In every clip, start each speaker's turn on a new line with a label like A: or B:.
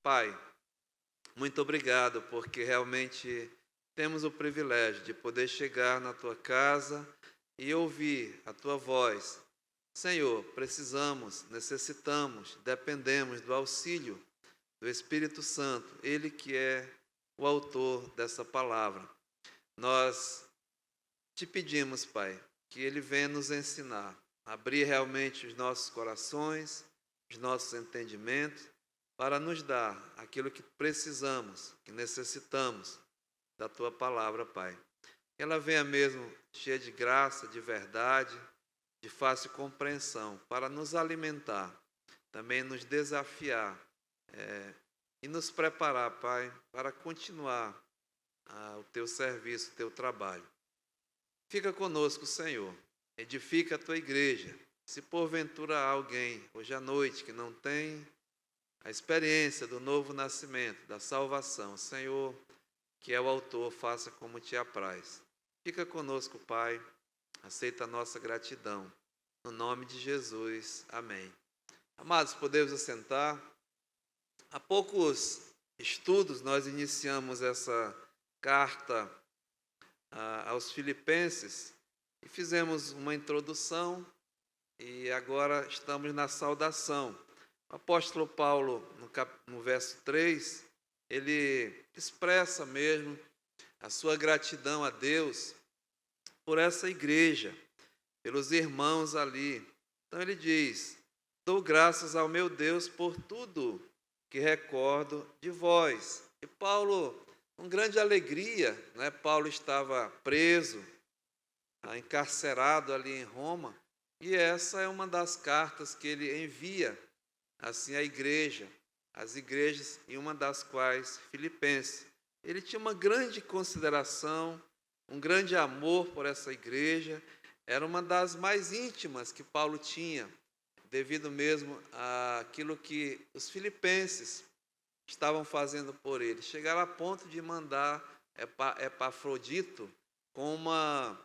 A: Pai, muito obrigado, porque realmente temos o privilégio de poder chegar na tua casa e ouvir a tua voz. Senhor, precisamos, necessitamos, dependemos do auxílio do Espírito Santo, Ele que é o autor dessa palavra. Nós te pedimos, Pai, que Ele venha nos ensinar, abrir realmente os nossos corações, os nossos entendimentos, para nos dar aquilo que precisamos, que necessitamos da Tua palavra, Pai. Que ela venha mesmo cheia de graça, de verdade, de fácil compreensão, para nos alimentar, também nos desafiar e nos preparar, Pai, para continuar o Teu serviço, o Teu trabalho. Fica conosco, Senhor. Edifica a Tua igreja. Se porventura há alguém hoje à noite que não tem a experiência do novo nascimento, da salvação, Senhor, que é o autor, faça como te apraz. Fica conosco, Pai. Aceita a nossa gratidão. No nome de Jesus. Amém. Amados, podemos assentar. Há poucos estudos nós iniciamos essa carta aos Filipenses e fizemos uma introdução e agora estamos na saudação. O apóstolo Paulo, no verso 3, ele expressa mesmo a sua gratidão a Deus por essa igreja, pelos irmãos ali. Então ele diz: dou graças ao meu Deus por tudo que recordo de vós. E Paulo, com grande alegria, né? Paulo estava preso, encarcerado ali em Roma, e essa é uma das cartas que ele envia assim à igreja, as igrejas, e uma das quais Filipenses. Ele tinha uma grande consideração, um grande amor por essa igreja, era uma das mais íntimas que Paulo tinha, devido mesmo àquilo que os filipenses estavam fazendo por ele. Chegaram a ponto de mandar Epafrodito com uma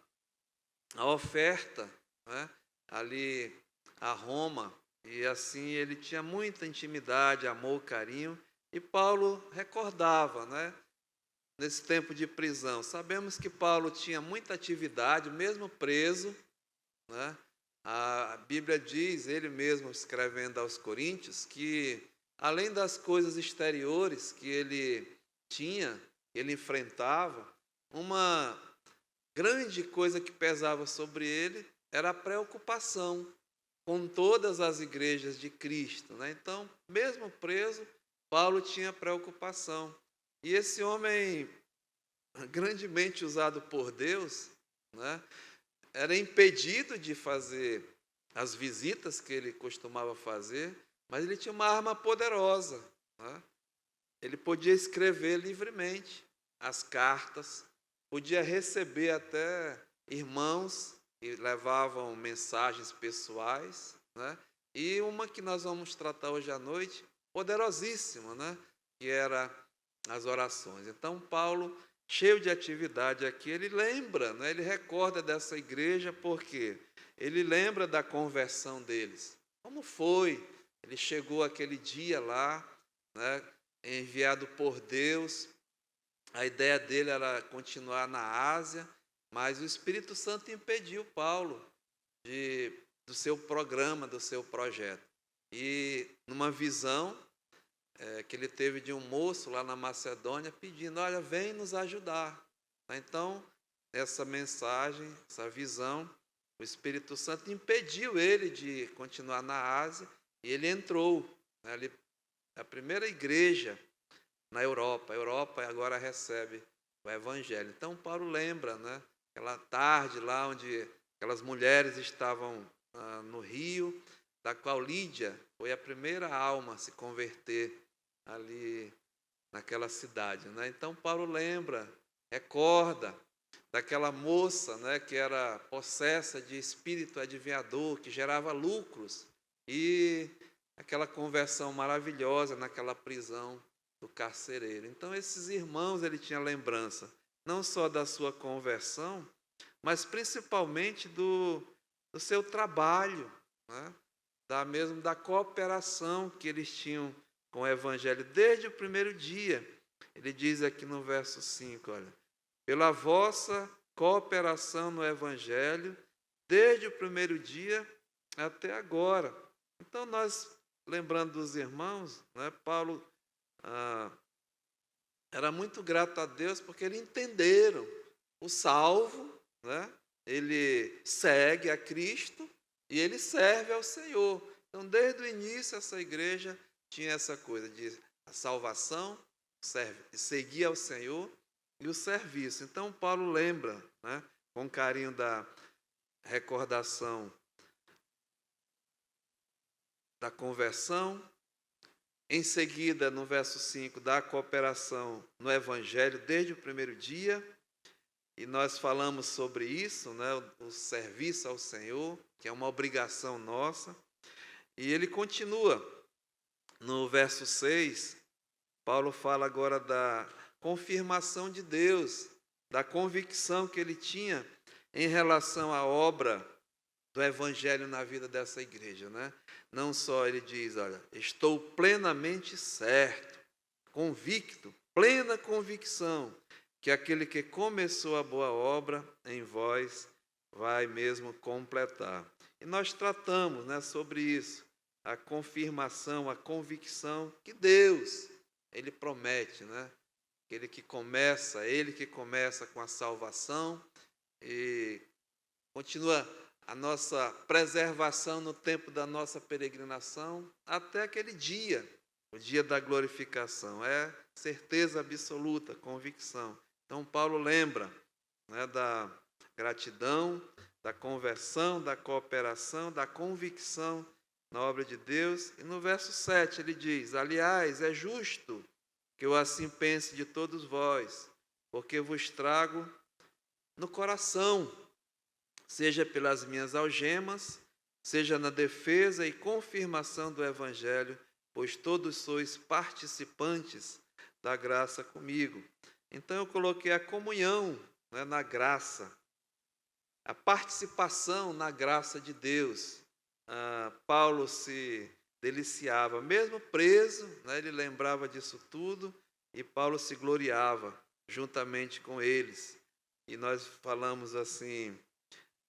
A: oferta, né, ali a Roma, e assim ele tinha muita intimidade, amor, carinho, e Paulo recordava, né, nesse tempo de prisão. Sabemos que Paulo tinha muita atividade, mesmo preso, né? A Bíblia diz, ele mesmo escrevendo aos Coríntios, que além das coisas exteriores que ele tinha, ele enfrentava, uma grande coisa que pesava sobre ele era a preocupação com todas as igrejas de Cristo, né? Então, mesmo preso, Paulo tinha preocupação. E esse homem, grandemente usado por Deus, né, era impedido de fazer as visitas que ele costumava fazer, mas ele tinha uma arma poderosa, né? Ele podia escrever livremente as cartas, podia receber até irmãos que levavam mensagens pessoais, né? E uma que nós vamos tratar hoje à noite, poderosíssima, né? Que era as orações. Então, Paulo, cheio de atividade aqui, ele lembra, né? Ele recorda dessa igreja, porque ele lembra da conversão deles. Como foi? Ele chegou aquele dia lá, né? Enviado por Deus. A ideia dele era continuar na Ásia, mas o Espírito Santo impediu Paulo do seu programa, do seu projeto. E numa visão que ele teve de um moço lá na Macedônia pedindo: olha, vem nos ajudar. Então, essa mensagem, essa visão, o Espírito Santo impediu ele de continuar na Ásia, e ele entrou, né, ali, a primeira igreja na Europa. A Europa agora recebe o Evangelho. Então, Paulo lembra, né, aquela tarde lá onde aquelas mulheres estavam no rio, da qual Lídia foi a primeira alma a se converter ali naquela cidade, né? Então, Paulo lembra, recorda daquela moça, né, que era possessa de espírito adivinhador, que gerava lucros, e aquela conversão maravilhosa naquela prisão do carcereiro. Então, esses irmãos, ele tinha lembrança não só da sua conversão, mas principalmente do seu trabalho, né? Mesmo da cooperação que eles tinham com o Evangelho desde o primeiro dia. Ele diz aqui no verso 5, olha, pela vossa cooperação no Evangelho, desde o primeiro dia até agora. Então, nós, lembrando dos irmãos, né, Paulo era muito grato a Deus porque eles entenderam o salvo, né, ele segue a Cristo e ele serve ao Senhor. Então, desde o início, essa igreja tinha essa coisa de a salvação, seguir ao Senhor e o serviço. Então, Paulo lembra, né, com carinho da recordação da conversão. Em seguida, no verso 5, da cooperação no Evangelho desde o primeiro dia. E nós falamos sobre isso, né, o serviço ao Senhor, que é uma obrigação nossa. E ele continua, no verso 6, Paulo fala agora da confirmação de Deus, da convicção que ele tinha em relação à obra do Evangelho na vida dessa igreja, né? Não só ele diz, olha, estou plenamente certo, convicto, plena convicção, que aquele que começou a boa obra em vós vai mesmo completar. E nós tratamos, né, sobre isso, a confirmação, a convicção que Deus, ele promete, né? Ele que começa com a salvação e continua a nossa preservação no tempo da nossa peregrinação até aquele dia, o dia da glorificação. É certeza absoluta, convicção. Então, Paulo lembra, né, da gratidão, da conversão, da cooperação, da convicção na obra de Deus. E no verso 7 ele diz, aliás, é justo que eu assim pense de todos vós, porque vos trago no coração, seja pelas minhas algemas, seja na defesa e confirmação do Evangelho, pois todos sois participantes da graça comigo. Então eu coloquei a comunhão, né, na graça, a participação na graça de Deus. Paulo se deliciava, mesmo preso, né, ele lembrava disso tudo, e Paulo se gloriava juntamente com eles. E nós falamos assim,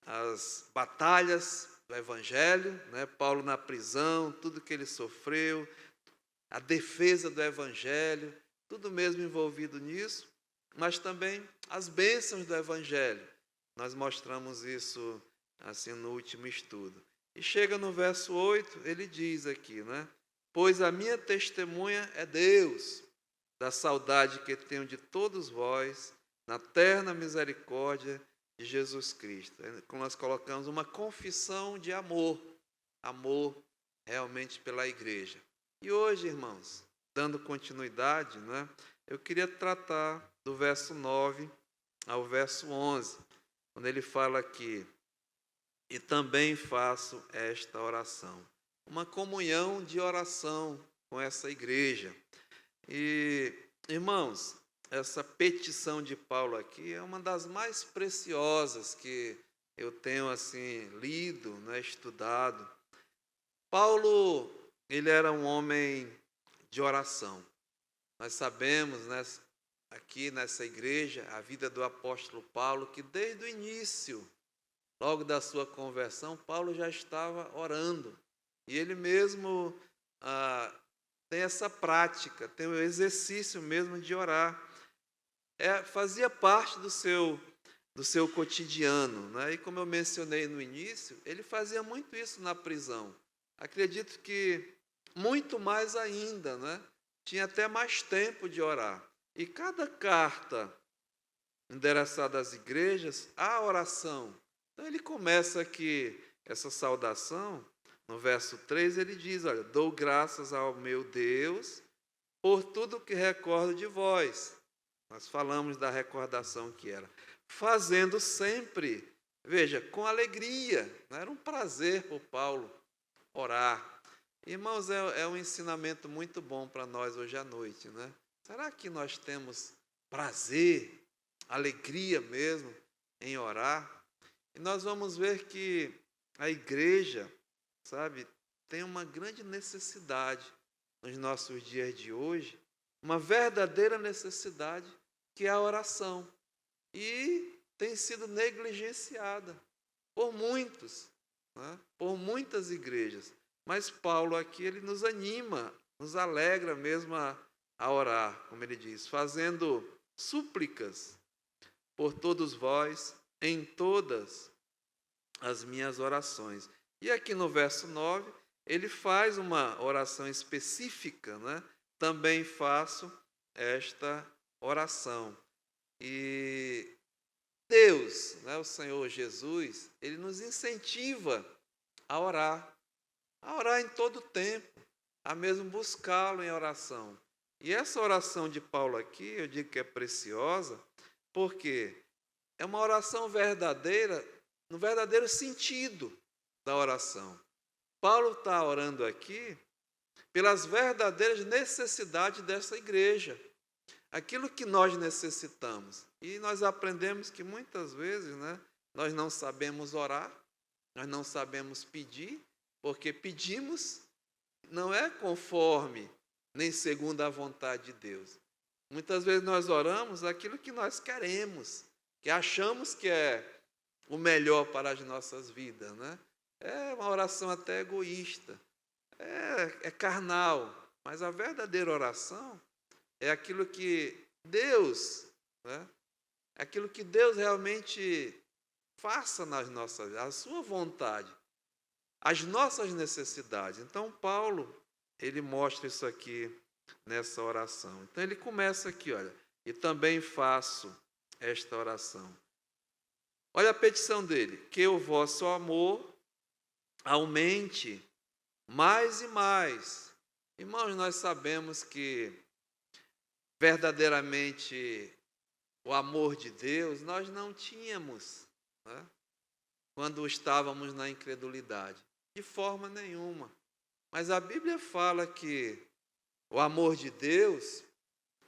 A: as batalhas do Evangelho, né, Paulo na prisão, tudo que ele sofreu, a defesa do Evangelho, tudo mesmo envolvido nisso, mas também as bênçãos do Evangelho. Nós mostramos isso assim no último estudo. E chega no verso 8, ele diz aqui, né? Pois a minha testemunha é Deus, da saudade que tenho de todos vós, na terna misericórdia de Jesus Cristo. Nós colocamos uma confissão de amor realmente pela igreja. E hoje, irmãos, dando continuidade, né, eu queria tratar do verso 9 ao verso 11, quando ele fala aqui, e também faço esta oração. Uma comunhão de oração com essa igreja. E, irmãos, essa petição de Paulo aqui é uma das mais preciosas que eu tenho assim lido, né, estudado. Paulo, ele era um homem de oração. Nós sabemos, né, aqui nessa igreja, a vida do apóstolo Paulo, que desde o início, logo da sua conversão, Paulo já estava orando. E ele mesmo tem essa prática, tem o exercício mesmo de orar. Fazia parte do seu cotidiano, né? E como eu mencionei no início, ele fazia muito isso na prisão. Acredito que muito mais ainda, né? Tinha até mais tempo de orar. E cada carta endereçada às igrejas, há oração. Então ele começa aqui essa saudação, no verso 3 ele diz, olha, dou graças ao meu Deus por tudo que recordo de vós. Nós falamos da recordação que era. Fazendo sempre, veja, com alegria. Né? Era um prazer para Paulo orar. Irmãos, é um ensinamento muito bom para nós hoje à noite, né? Será que nós temos prazer, alegria mesmo em orar? E nós vamos ver que a igreja, sabe, tem uma grande necessidade nos nossos dias de hoje uma verdadeira necessidade, que é a oração. E tem sido negligenciada por muitos, né? Por muitas igrejas. Mas Paulo aqui, ele nos anima, nos alegra mesmo a orar, como ele diz, fazendo súplicas por todos vós em todas as minhas orações. E aqui no verso 9, ele faz uma oração específica, né? Também faço esta oração. E Deus, né, o Senhor Jesus, ele nos incentiva a orar em todo o tempo, a mesmo buscá-lo em oração. E essa oração de Paulo aqui, eu digo que é preciosa, porque é uma oração verdadeira, no verdadeiro sentido da oração. Paulo está orando aqui pelas verdadeiras necessidades dessa igreja, aquilo que nós necessitamos. E nós aprendemos que muitas vezes, né, nós não sabemos orar, nós não sabemos pedir, porque pedimos não é conforme nem segundo a vontade de Deus. Muitas vezes nós oramos aquilo que nós queremos, que achamos que é o melhor para as nossas vidas, né? É uma oração até egoísta, é carnal, mas a verdadeira oração é aquilo que Deus, né? Aquilo que Deus realmente faça nas nossas vidas, a sua vontade, as nossas necessidades. Então, Paulo, ele mostra isso aqui nessa oração. Então, ele começa aqui, olha, e também faço esta oração. Olha a petição dele, que o vosso amor aumente mais e mais. Irmãos, nós sabemos que verdadeiramente o amor de Deus nós não tínhamos, né, quando estávamos na incredulidade, de forma nenhuma. Mas a Bíblia fala que o amor de Deus,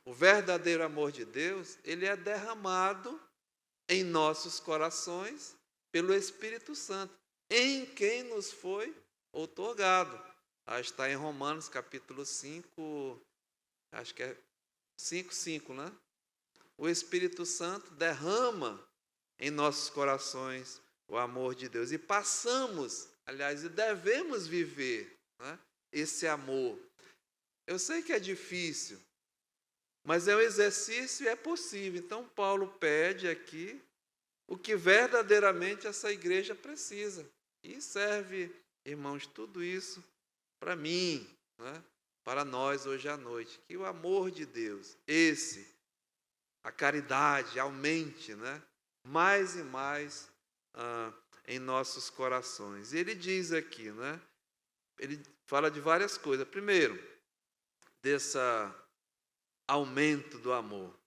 A: o verdadeiro amor de Deus, ele é derramado em nossos corações pelo Espírito Santo, em quem nos foi outorgado. Está em Romanos capítulo 5, acho que é 5:5, né? O Espírito Santo derrama em nossos corações o amor de Deus. E passamos, aliás, e devemos viver, né, esse amor. Eu sei que é difícil, mas é um exercício e é possível. Então, Paulo pede aqui o que verdadeiramente essa igreja precisa. E serve, irmãos, tudo isso para mim, né, para nós hoje à noite. Que o amor de Deus, a caridade aumente, né, mais e mais em nossos corações. E ele diz aqui, né, ele fala de várias coisas. Primeiro, desse aumento do amor.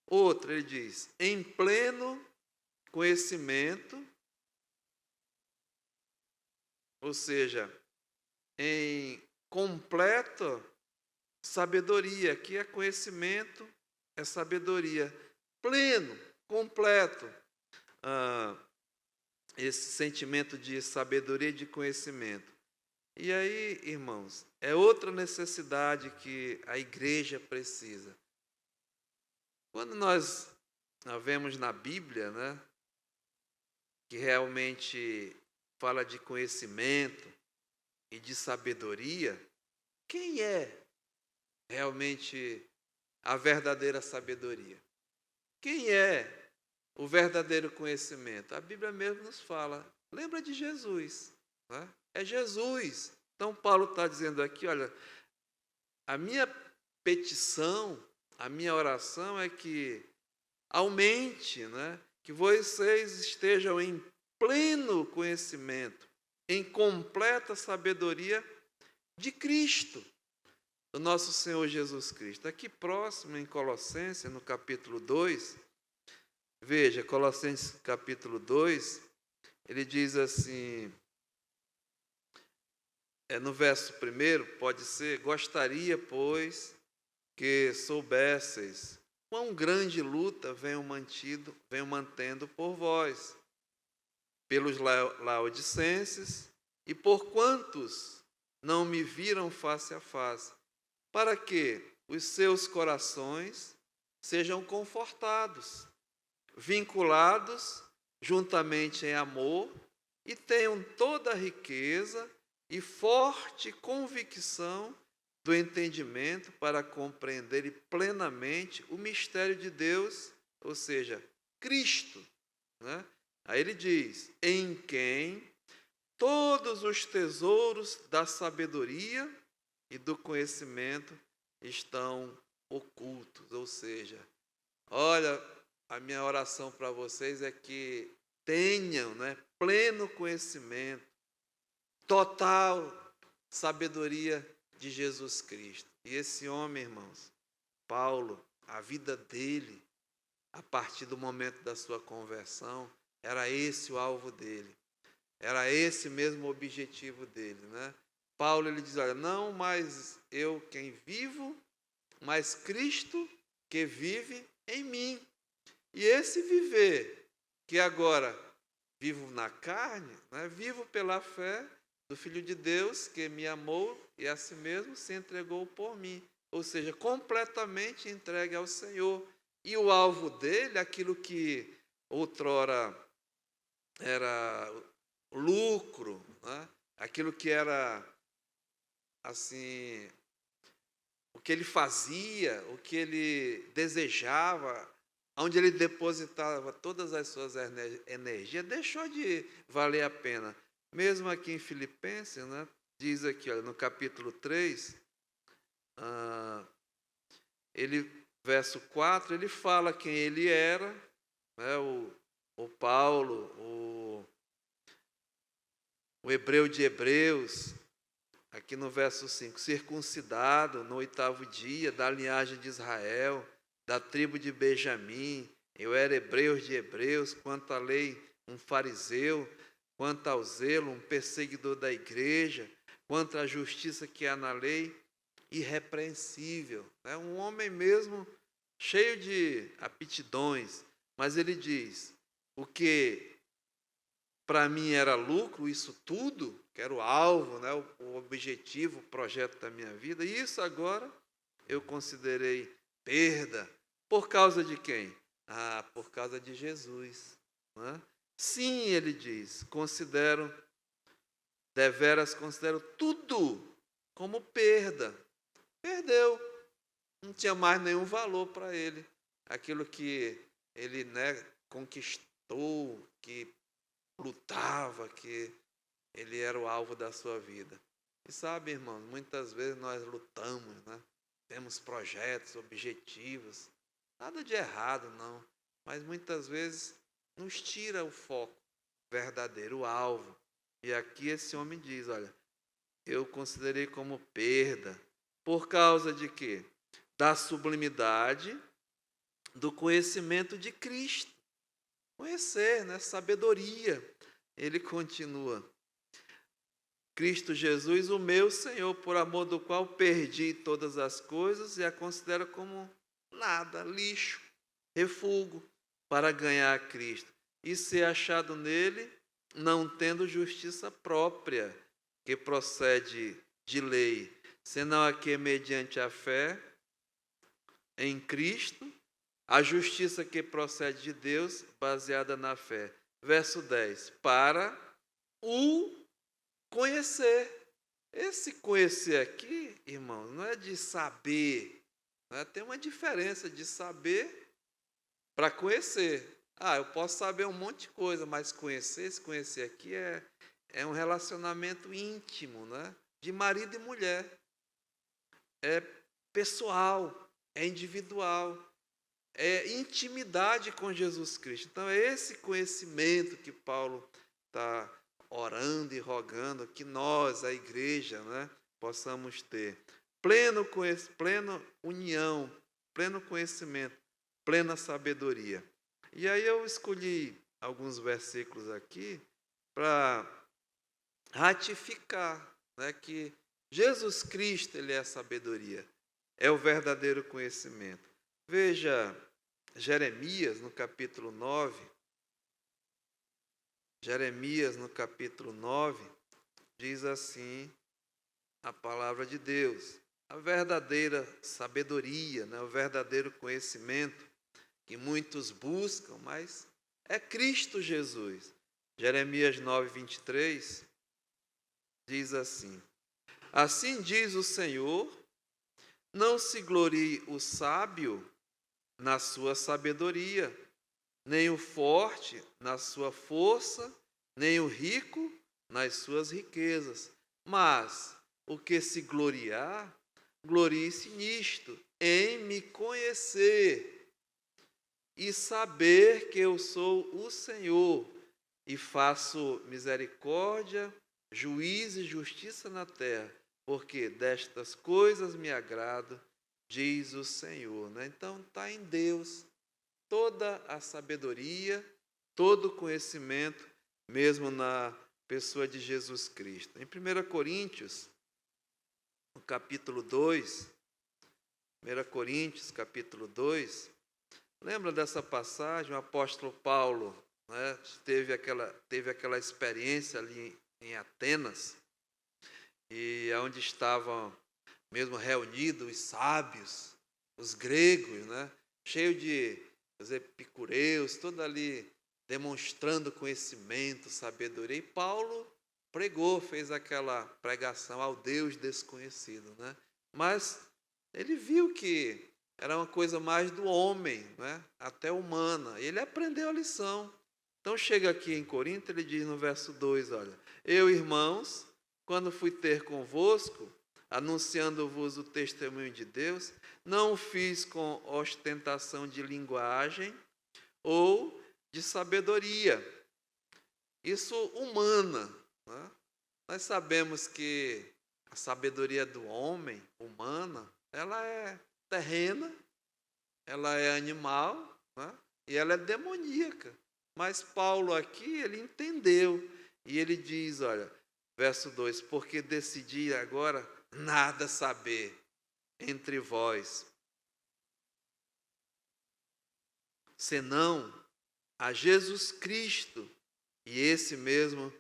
A: Outro, ele diz, em pleno conhecimento, ou seja, em completa sabedoria. Aqui é conhecimento, é sabedoria. Pleno, completo. Esse sentimento de sabedoria e de conhecimento. E aí, irmãos, é outra necessidade que a igreja precisa. Quando nós vemos na Bíblia, né, que realmente fala de conhecimento e de sabedoria, quem é realmente a verdadeira sabedoria? Quem é o verdadeiro conhecimento? A Bíblia mesmo nos fala. Lembra de Jesus, né? É Jesus. Então, Paulo está dizendo aqui, olha, a minha petição, a minha oração é que aumente, né? Que vocês estejam em pleno conhecimento, em completa sabedoria de Cristo, do nosso Senhor Jesus Cristo. Aqui próximo, em Colossenses, no capítulo 2, veja, Colossenses capítulo 2, ele diz assim, no verso 1, pode ser, gostaria, pois, que soubesseis quão grande luta venho mantendo por vós, pelos laodicenses, e por quantos não me viram face a face, para que os seus corações sejam confortados, vinculados juntamente em amor e tenham toda a riqueza e forte convicção do entendimento para compreenderem plenamente o mistério de Deus, ou seja, Cristo, né? Aí ele diz, em quem todos os tesouros da sabedoria e do conhecimento estão ocultos, ou seja, olha, a minha oração para vocês é que tenham, né, pleno conhecimento, total sabedoria de Jesus Cristo. E esse homem, irmãos, Paulo, a vida dele, a partir do momento da sua conversão, era esse o alvo dele. Era esse mesmo o objetivo dele, né? Paulo, ele diz, olha, não mais eu quem vivo, mas Cristo que vive em mim. E esse viver, que agora vivo na carne, né, vivo pela fé do Filho de Deus, que me amou e a si mesmo se entregou por mim. Ou seja, completamente entregue ao Senhor. E o alvo dele, aquilo que outrora era lucro, né, aquilo que era, assim, o que ele fazia, o que ele desejava, onde ele depositava todas as suas energias, deixou de valer a pena. Mesmo aqui em Filipenses, né, diz aqui, olha, no capítulo 3, verso 4, ele fala quem ele era, né, o Paulo, o hebreu de Hebreus, aqui no verso 5, circuncidado no 8º dia, da linhagem de Israel, da tribo de Benjamim, eu era hebreu de hebreus, quanto à lei, um fariseu, quanto ao zelo, um perseguidor da igreja, quanto à justiça que há na lei, irrepreensível. É um homem mesmo cheio de aptidões, mas ele diz, o que para mim era lucro, isso tudo, que era o alvo, né, o objetivo, o projeto da minha vida, e isso agora eu considerei perda. Por causa de quem? Por causa de Jesus. Né? Sim, ele diz, deveras considero tudo como perda. Perdeu, não tinha mais nenhum valor para ele. Aquilo que ele, né, conquistou, que lutava, que ele era o alvo da sua vida. E sabe, irmãos, muitas vezes nós lutamos, né? Temos projetos, objetivos, nada de errado, não. Mas muitas vezes nos tira o foco verdadeiro, o alvo. E aqui esse homem diz, olha, eu considerei como perda. Por causa de quê? Da sublimidade do conhecimento de Cristo. Conhecer, né? Sabedoria. Ele continua. Cristo Jesus, o meu Senhor, por amor do qual perdi todas as coisas e a considero como nada, lixo, refúgio, para ganhar a Cristo e ser achado nele, não tendo justiça própria, que procede de lei, senão a que mediante a fé em Cristo, a justiça que procede de Deus, baseada na fé. Verso 10, para o conhecer. Esse conhecer aqui, irmãos, não é de saber, né? Tem uma diferença de saber para conhecer. Eu posso saber um monte de coisa, mas esse conhecer aqui é um relacionamento íntimo, né? De marido e mulher. É pessoal, é individual, é intimidade com Jesus Cristo. Então, é esse conhecimento que Paulo está orando e rogando que nós, a igreja, né, possamos ter plena união, pleno conhecimento, plena sabedoria. E aí eu escolhi alguns versículos aqui para ratificar, né, que Jesus Cristo, ele é a sabedoria, é o verdadeiro conhecimento. Veja Jeremias no capítulo 9. Jeremias no capítulo 9 diz assim a palavra de Deus. a verdadeira sabedoria, né? O verdadeiro conhecimento que muitos buscam, mas é Cristo Jesus. Jeremias 9:23 diz assim: assim diz o Senhor, não se glorie o sábio na sua sabedoria, nem o forte na sua força, nem o rico nas suas riquezas. Mas o que se gloriar, glorie-se nisto, em me conhecer e saber que eu sou o Senhor, e faço misericórdia, juízo e justiça na terra, porque destas coisas me agrado, diz o Senhor. Então está em Deus toda a sabedoria, todo o conhecimento, mesmo na pessoa de Jesus Cristo. Em 1 Coríntios, no capítulo 2, 1 Coríntios, capítulo 2, lembra dessa passagem? O apóstolo Paulo, né, teve aquela experiência ali em Atenas, e onde estavam mesmo reunidos os sábios, os gregos, né, cheio de os epicureus, todos ali demonstrando conhecimento, sabedoria. E Paulo pregou, fez aquela pregação ao Deus desconhecido, né? Mas ele viu que era uma coisa mais do homem, né? Até humana. E ele aprendeu a lição. Então chega aqui em Corinto, ele diz no verso 2, olha: eu, irmãos, quando fui ter convosco, anunciando-vos o testemunho de Deus, não o fiz com ostentação de linguagem ou de sabedoria. Isso humana, né? Nós sabemos que a sabedoria do homem, humana, ela é terrena, ela é animal, né? E ela é demoníaca. Mas Paulo aqui, ele entendeu, e ele diz, olha, verso 2, porque decidi agora nada saber entre vós, senão a Jesus Cristo, e esse mesmo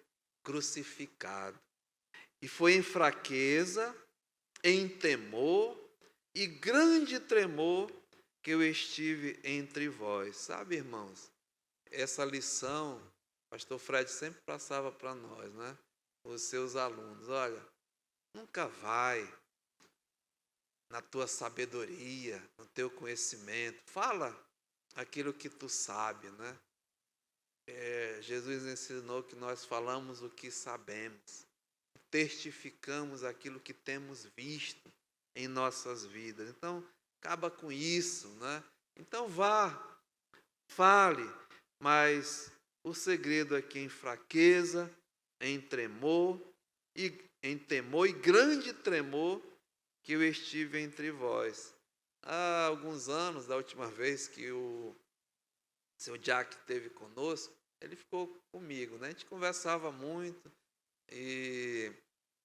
A: crucificado. E foi em fraqueza, em temor e grande tremor que eu estive entre vós. Sabe, irmãos, essa lição, o pastor Fred sempre passava para nós, né? Os seus alunos, olha, nunca vai na tua sabedoria, no teu conhecimento, fala aquilo que tu sabe, né? Jesus ensinou que nós falamos o que sabemos, testificamos aquilo que temos visto em nossas vidas. Então, acaba com isso, né? Então vá, fale, mas o segredo aqui é em fraqueza, em temor e grande tremor que eu estive entre vós. Há alguns anos, da última vez que o seu Jack esteve conosco, ele ficou comigo, né? A gente conversava muito e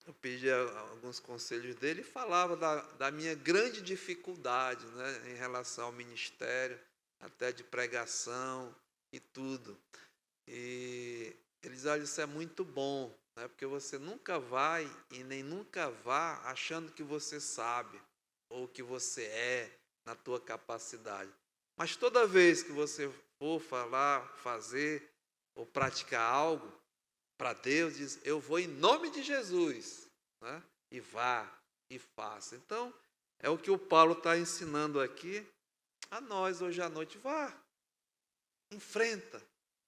A: eu pedia alguns conselhos dele e falava da minha grande dificuldade, né, em relação ao ministério, até de pregação e tudo. E ele diz, olha, isso é muito bom, né, porque você nunca vai e nem nunca vá achando que você sabe ou que você é na tua capacidade. Mas toda vez que você for falar, fazer ou praticar algo para Deus, diz, eu vou em nome de Jesus, né? E vá e faça. Então, é o que o Paulo está ensinando aqui a nós hoje à noite. Vá, enfrenta,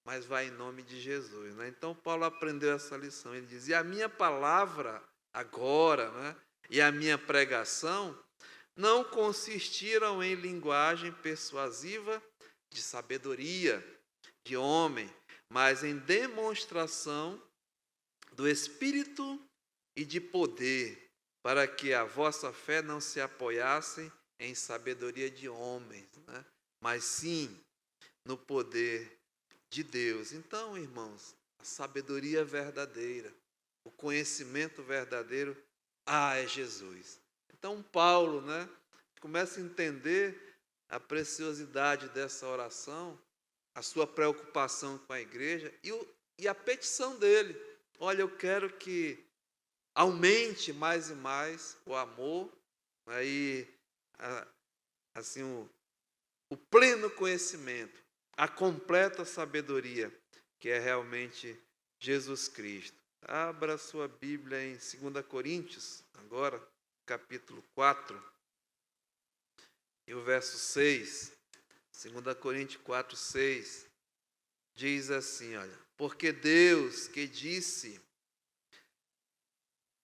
A: mas vá em nome de Jesus, né? Então, Paulo aprendeu essa lição. Ele diz, e a minha palavra agora, né, e a minha pregação não consistiram em linguagem persuasiva de sabedoria de homem, mas em demonstração do Espírito e de poder, para que a vossa fé não se apoiasse em sabedoria de homens, né? Mas sim no poder de Deus. Então, irmãos, a sabedoria verdadeira, o conhecimento verdadeiro, é Jesus. Então, Paulo, né, começa a entender a preciosidade dessa oração, a sua preocupação com a igreja e a petição dele. Olha, eu quero que aumente mais e mais o amor, aí assim o pleno conhecimento, a completa sabedoria, que é realmente Jesus Cristo. Abra sua Bíblia em 2 Coríntios, agora, capítulo 4, e o verso 6. 2 Coríntios 4, 6, diz assim, olha, porque Deus que disse,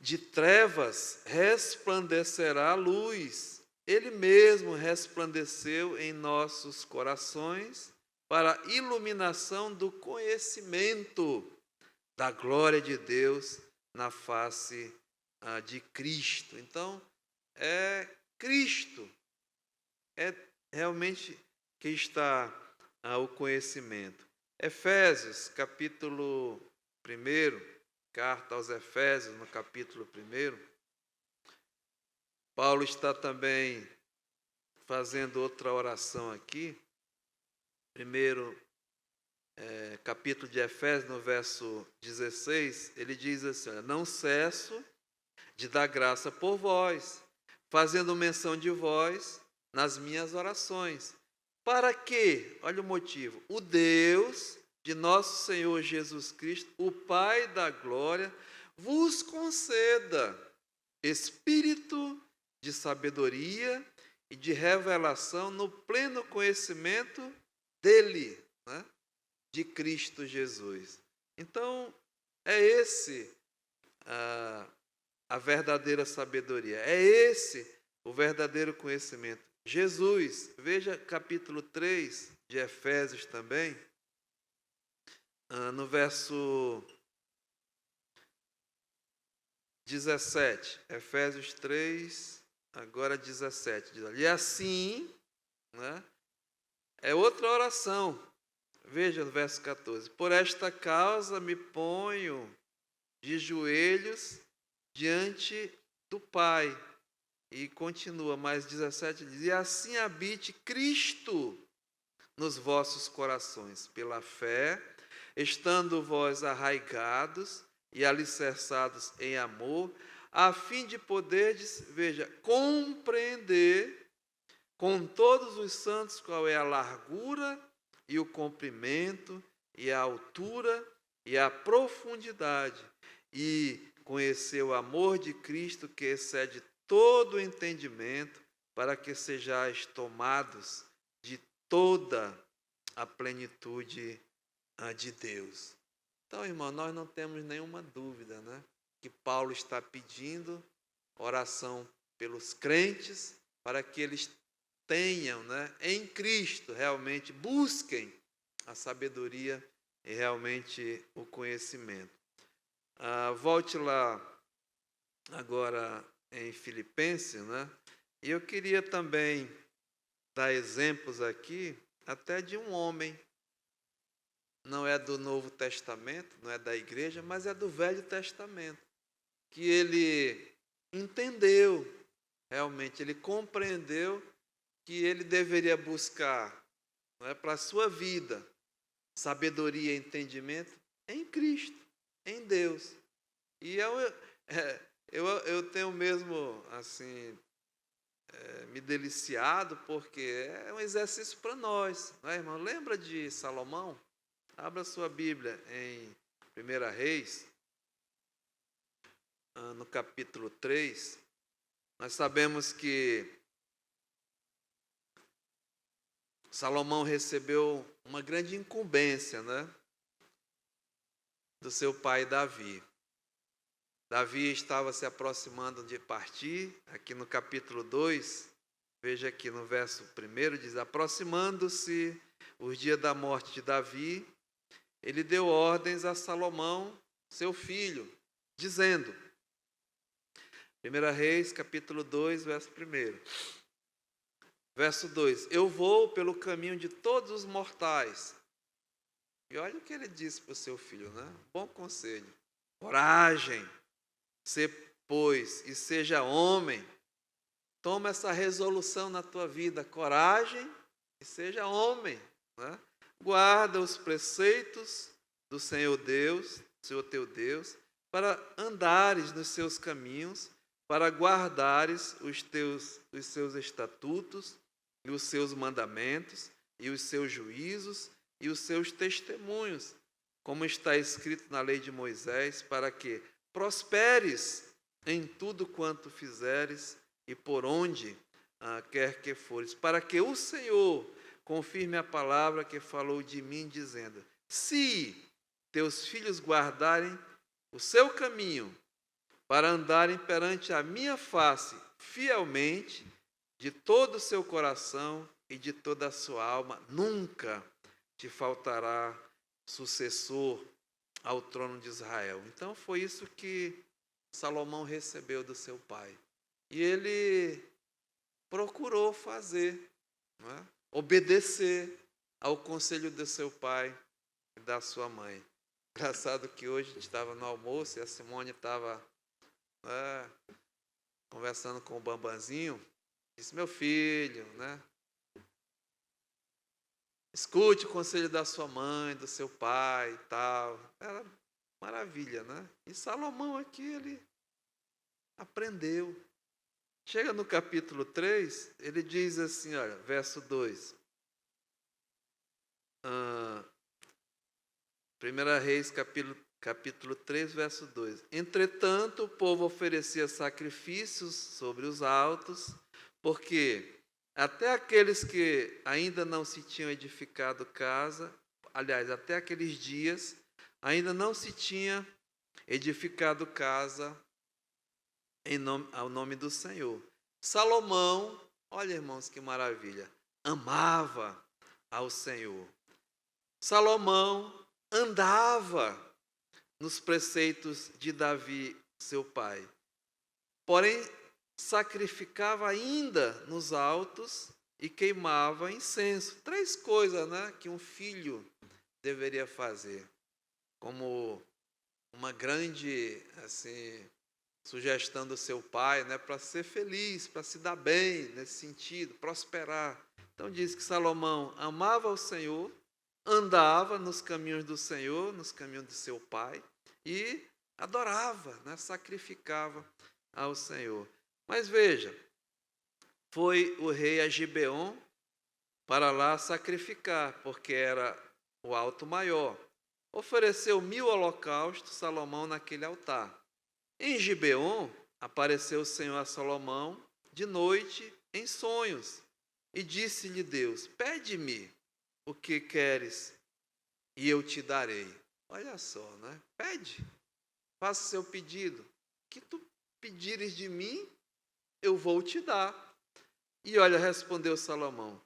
A: de trevas resplandecerá a luz, Ele mesmo resplandeceu em nossos corações para a iluminação do conhecimento da glória de Deus na face de Cristo. Então, é Cristo, é realmente que está o conhecimento. Efésios, capítulo 1, carta aos Efésios, no capítulo 1, Paulo está também fazendo outra oração aqui. Primeiro capítulo de Efésios, no verso 16, ele diz assim, olha, não cesso de dar graça por vós, fazendo menção de vós nas minhas orações. Para que, olha o motivo, o Deus de nosso Senhor Jesus Cristo, o Pai da glória, vos conceda espírito de sabedoria e de revelação no pleno conhecimento dele, né? De Cristo Jesus. Então, é esse a verdadeira sabedoria, é esse o verdadeiro conhecimento. Jesus, veja capítulo 3 de Efésios também, no verso 17, Efésios 3, agora 17, diz, e assim, né, é outra oração, veja no verso 14, por esta causa me ponho de joelhos diante do Pai, e continua, mais 17 diz, e assim habite Cristo nos vossos corações, pela fé, estando vós arraigados e alicerçados em amor, a fim de poderdes, veja, compreender com todos os santos qual é a largura e o comprimento e a altura e a profundidade, e conhecer o amor de Cristo que excede todo o entendimento, para que sejais tomados de toda a plenitude de Deus. Então, irmão, nós não temos nenhuma dúvida, né, que Paulo está pedindo oração pelos crentes, para que eles tenham, né, em Cristo, realmente busquem a sabedoria e realmente o conhecimento. Volte lá agora em Filipenses, né? E eu queria também dar exemplos aqui, até de um homem, não é do Novo Testamento, não é da igreja, mas é do Velho Testamento, que ele entendeu, realmente, ele compreendeu que ele deveria buscar, não é, para a sua vida, sabedoria e entendimento em Cristo, em Deus. E eu tenho mesmo, assim, me deliciado, porque é um exercício para nós, não é, irmão? Lembra de Salomão? Abra sua Bíblia em 1 Reis, no capítulo 3. Nós sabemos que Salomão recebeu uma grande incumbência, né, do seu pai Davi. Davi estava se aproximando de partir, aqui no capítulo 2, veja aqui no verso 1, diz, aproximando-se os dias da morte de Davi, ele deu ordens a Salomão, seu filho, dizendo, 1 Reis, capítulo 2, verso 1. Verso 2, eu vou pelo caminho de todos os mortais. E olha o que ele disse para o seu filho, né? Bom conselho. Coragem, pois, e seja homem. Toma essa resolução na tua vida, coragem e seja homem, né? Guarda os preceitos do Senhor Deus, Senhor teu Deus, para andares nos seus caminhos, para guardares os seus estatutos, e os seus mandamentos, e os seus juízos, e os seus testemunhos, como está escrito na lei de Moisés, para que prosperes em tudo quanto fizeres, e por onde quer que fores, para que o Senhor confirme a palavra que falou de mim, dizendo: se teus filhos guardarem o seu caminho, para andarem perante a minha face fielmente, de todo o seu coração e de toda a sua alma, nunca te faltará sucessor ao trono de Israel. Então foi isso que Salomão recebeu do seu pai. E ele procurou fazer, não é? Obedecer ao conselho do seu pai e da sua mãe. Engraçado que hoje a gente estava no almoço e a Simone estava conversando com o Bambanzinho. Disse: meu filho, né? Escute o conselho da sua mãe, do seu pai e tal. Era maravilha, né? E Salomão aqui, ele aprendeu. Chega no capítulo 3, ele diz assim, olha, verso 2. 1 Reis, capítulo 3, verso 2. Entretanto, o povo oferecia sacrifícios sobre os altos, porque até aqueles que ainda não se tinham edificado casa, aliás, até aqueles dias, ainda não se tinha edificado casa ao nome do Senhor. Salomão, olha, irmãos, que maravilha, amava ao Senhor. Salomão andava nos preceitos de Davi, seu pai. Porém, sacrificava ainda nos altos e queimava incenso. 3 coisas, né, que um filho deveria fazer. Como uma grande sugestão do seu pai, né, para ser feliz, para se dar bem nesse sentido, prosperar. Então diz que Salomão amava o Senhor, andava nos caminhos do Senhor, nos caminhos de seu pai, e adorava, né, sacrificava ao Senhor. Mas veja, foi o rei a Gibeon para lá sacrificar, porque era o alto maior. Ofereceu 1000 holocaustos Salomão naquele altar. Em Gibeon, apareceu o Senhor a Salomão de noite em sonhos, e disse-lhe Deus: pede-me o que queres, e eu te darei. Olha só, né? Pede, faça o seu pedido. O que tu pedires de mim, eu vou te dar. E olha, respondeu Salomão: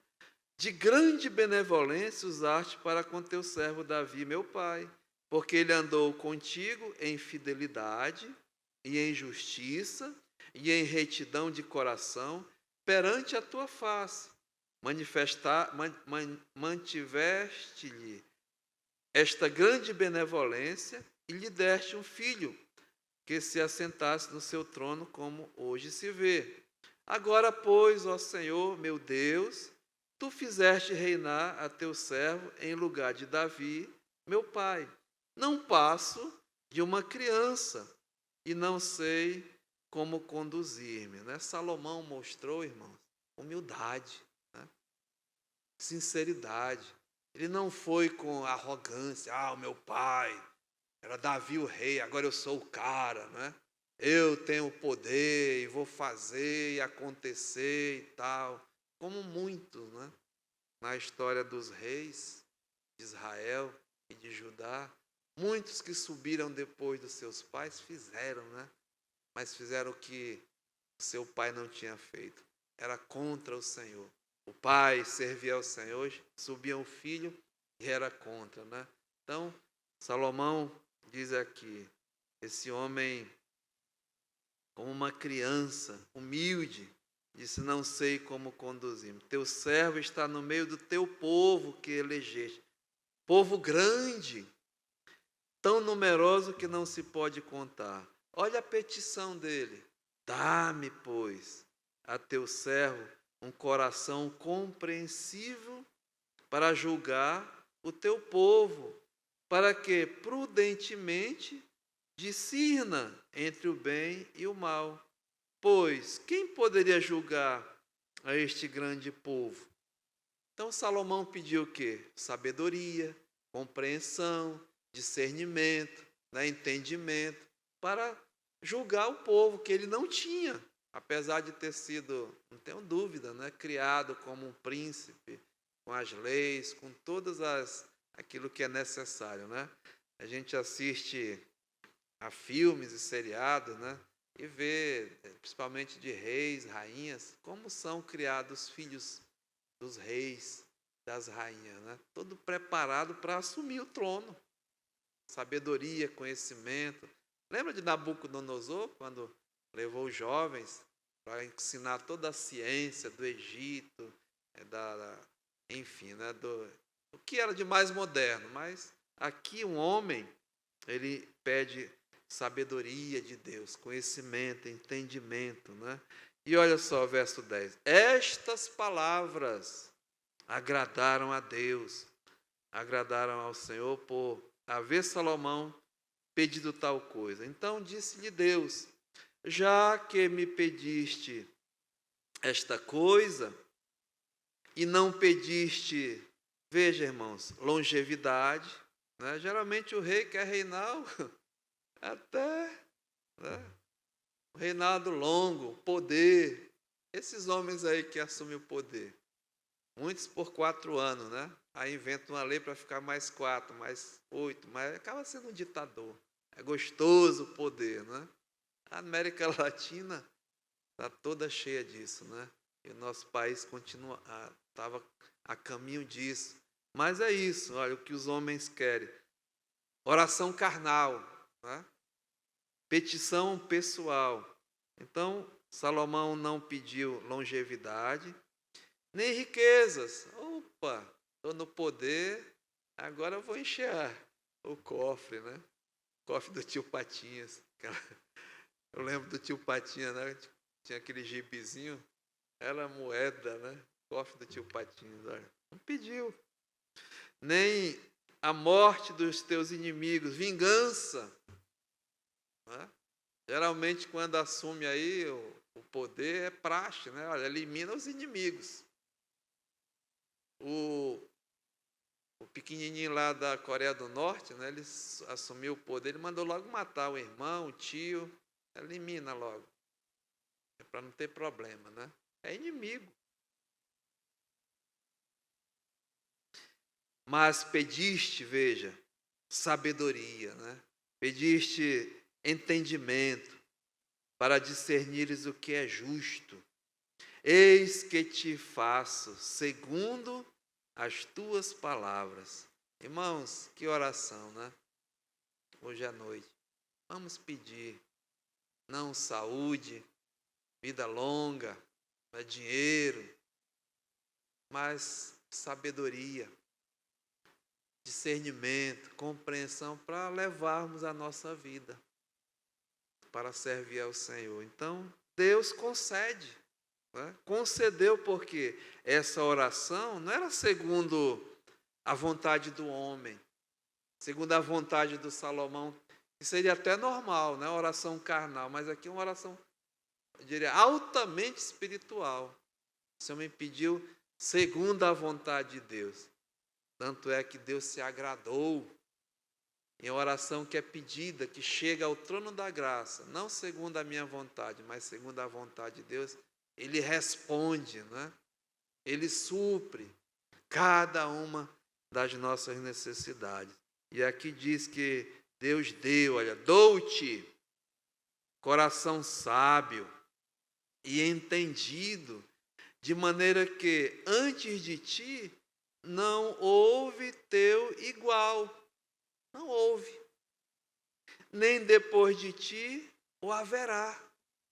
A: de grande benevolência usaste para com teu servo Davi, meu pai, porque ele andou contigo em fidelidade e em justiça e em retidão de coração perante a tua face. Mantiveste-lhe esta grande benevolência e lhe deste um filho que se assentasse no seu trono, como hoje se vê. Agora, pois, ó Senhor, meu Deus, tu fizeste reinar a teu servo em lugar de Davi, meu pai. Não passo de uma criança e não sei como conduzir-me. Né? Salomão mostrou, irmãos, humildade, né? Sinceridade. Ele não foi com arrogância: o meu pai era Davi o rei, agora eu sou o cara, né? Eu tenho o poder e vou fazer e acontecer e tal. Como muitos, né? Na história dos reis de Israel e de Judá, muitos que subiram depois dos seus pais fizeram, né? Mas fizeram o que o seu pai não tinha feito. Era contra o Senhor. O pai servia ao Senhor, subia o filho e era contra, né? Então, Salomão diz aqui, esse homem, como uma criança, humilde, disse: não sei como conduzir-me. Teu servo está no meio do teu povo que elegeste. Povo grande, tão numeroso que não se pode contar. Olha a petição dele: dá-me, pois, a teu servo um coração compreensivo para julgar o teu povo, para que prudentemente discirna entre o bem e o mal. Pois quem poderia julgar a este grande povo? Então Salomão pediu o quê? Sabedoria, compreensão, discernimento, né, entendimento, para julgar o povo que ele não tinha, apesar de ter sido, não tenho dúvida, né, criado como um príncipe, com as leis, com aquilo que é necessário, né? A gente assiste a filmes e seriados, né? E vê, principalmente de reis, rainhas, como são criados filhos dos reis, das rainhas, né? Todo preparado para assumir o trono. Sabedoria, conhecimento. Lembra de Nabucodonosor, quando levou os jovens para ensinar toda a ciência do Egito, enfim, né? O que era de mais moderno. Mas aqui um homem, ele pede sabedoria de Deus, conhecimento, entendimento, né? E olha só o verso 10. Estas palavras agradaram a Deus, agradaram ao Senhor por haver Salomão pedido tal coisa. Então disse-lhe Deus: já que me pediste esta coisa e não pediste, veja, irmãos, longevidade, né? Geralmente o rei quer reinar até, né, um reinado longo, poder. Esses homens aí que assumem o poder, muitos por 4 anos, né? Aí inventam uma lei para ficar mais 4, mais 8, mas acaba sendo um ditador. É gostoso o poder, né? A América Latina está toda cheia disso, né? E o nosso país estava a caminho disso. Mas é isso, olha, o que os homens querem. Oração carnal, né? Petição pessoal. Então, Salomão não pediu longevidade, nem riquezas. Opa, estou no poder, agora eu vou encher o cofre, né? O cofre do tio Patinhas. Eu lembro do tio Patinhas, né? Tinha aquele jipezinho, era moeda, né? Cofre do tio Patinhas, olha. Não pediu. Nem a morte dos teus inimigos, vingança. Né? Geralmente, quando assume aí o poder, é praxe, né? Olha, elimina os inimigos. O pequenininho lá da Coreia do Norte, né? Ele assumiu o poder, ele mandou logo matar o irmão, o tio, elimina logo. É para não ter problema, né? É inimigo. Mas pediste, veja, sabedoria, né? Pediste entendimento para discernires o que é justo. Eis que te faço segundo as tuas palavras. Irmãos, que oração, né? Hoje à noite. Vamos pedir, não saúde, vida longa, não é dinheiro, mas sabedoria, discernimento, compreensão para levarmos a nossa vida para servir ao Senhor. Então, Deus concede, né? Concedeu porque essa oração não era segundo a vontade do homem, segundo a vontade do Salomão, que seria até normal, né? Oração carnal, mas aqui é uma oração, eu diria, altamente espiritual. Esse homem pediu segundo a vontade de Deus. Tanto é que Deus se agradou em oração que é pedida, que chega ao trono da graça, não segundo a minha vontade, mas segundo a vontade de Deus. Ele responde, né? Ele supre cada uma das nossas necessidades. E aqui diz que Deus deu, olha, dou-te coração sábio e entendido, de maneira que antes de ti não houve teu igual. Não houve. Nem depois de ti o haverá.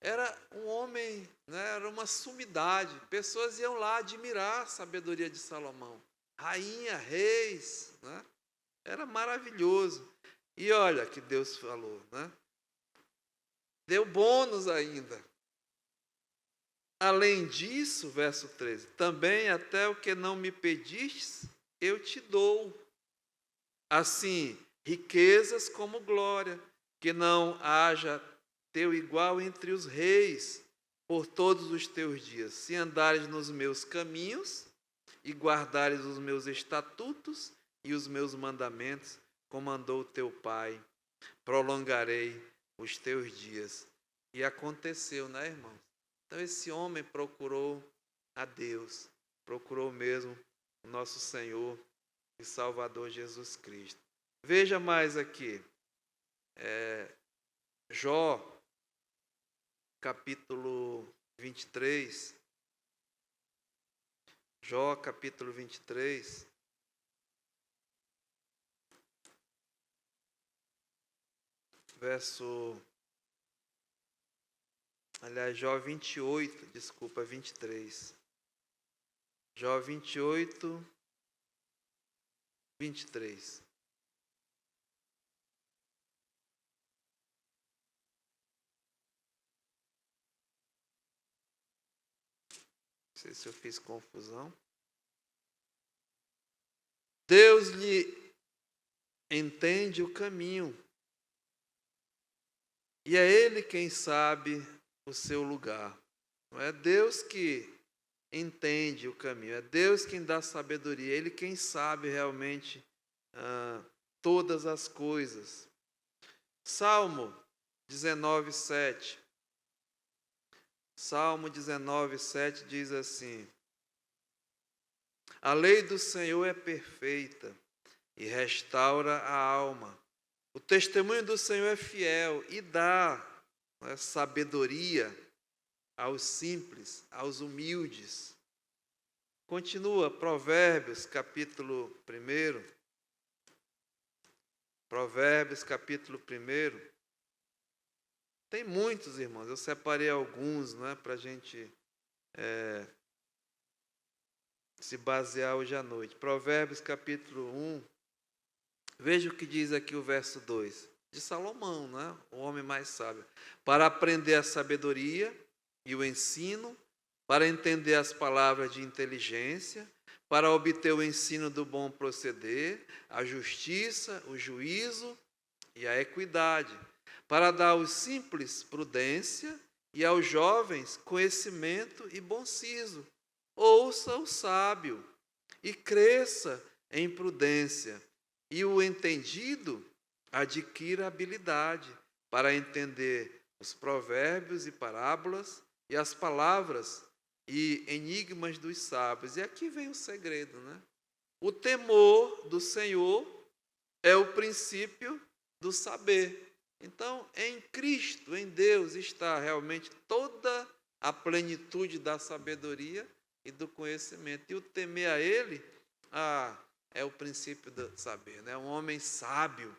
A: Era um homem, né? Era uma sumidade. Pessoas iam lá admirar a sabedoria de Salomão. Rainha, reis, né? Era maravilhoso. E olha que Deus falou, né? Deu bônus ainda. Além disso, verso 13, também até o que não me pedistes, eu te dou. Assim, riquezas como glória, que não haja teu igual entre os reis, por todos os teus dias, se andares nos meus caminhos e guardares os meus estatutos e os meus mandamentos, como mandou o teu pai, prolongarei os teus dias. E aconteceu, né, irmão? Então esse homem procurou a Deus, procurou mesmo o nosso Senhor e Salvador Jesus Cristo. Veja mais aqui, Jó, capítulo 23, Jó, capítulo 23, Jó 28, desculpa, 23. Jó 28, 23. Não sei se eu fiz confusão. Deus lhe entende o caminho, e é Ele quem sabe o seu lugar. Não é Deus que entende o caminho, é Deus quem dá sabedoria, Ele quem sabe realmente todas as coisas. Salmo 19, 7. Salmo 19, 7 diz assim: a lei do Senhor é perfeita e restaura a alma. O testemunho do Senhor é fiel e dá sabedoria aos simples, aos humildes. Continua, Provérbios, capítulo 1. Provérbios, capítulo 1. Tem muitos, irmãos, eu separei alguns, para a gente se basear hoje à noite. Provérbios, capítulo 1. Veja o que diz aqui o verso 2. De Salomão, o homem mais sábio. Para aprender a sabedoria e o ensino, para entender as palavras de inteligência, para obter o ensino do bom proceder, a justiça, o juízo e a equidade, para dar aos simples prudência e aos jovens conhecimento e bom siso. Ouça o sábio e cresça em prudência, e o entendido adquira habilidade para entender os provérbios e parábolas e as palavras e enigmas dos sábios. E aqui vem o segredo, O temor do Senhor é o princípio do saber. Então, em Cristo, em Deus, está realmente toda a plenitude da sabedoria e do conhecimento. E o temer a Ele, é o princípio do saber. Um homem sábio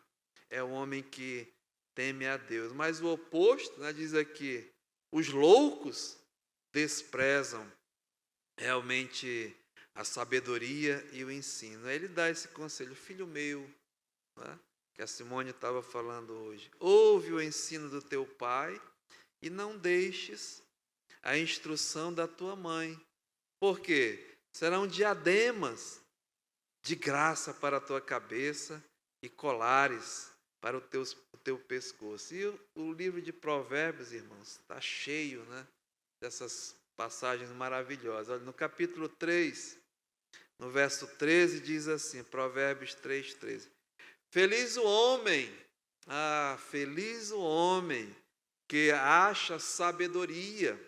A: é um homem que teme a Deus. Mas o oposto, diz aqui, os loucos desprezam realmente a sabedoria e o ensino. Aí ele dá esse conselho: filho meu, que a Simone estava falando hoje, ouve o ensino do teu pai e não deixes a instrução da tua mãe, porque serão diademas de graça para a tua cabeça e colares para o teu pescoço. E o livro de Provérbios, irmãos, está cheio dessas passagens maravilhosas. Olha, no capítulo 3, no verso 13, diz assim, Provérbios 3, 13. Feliz o homem que acha sabedoria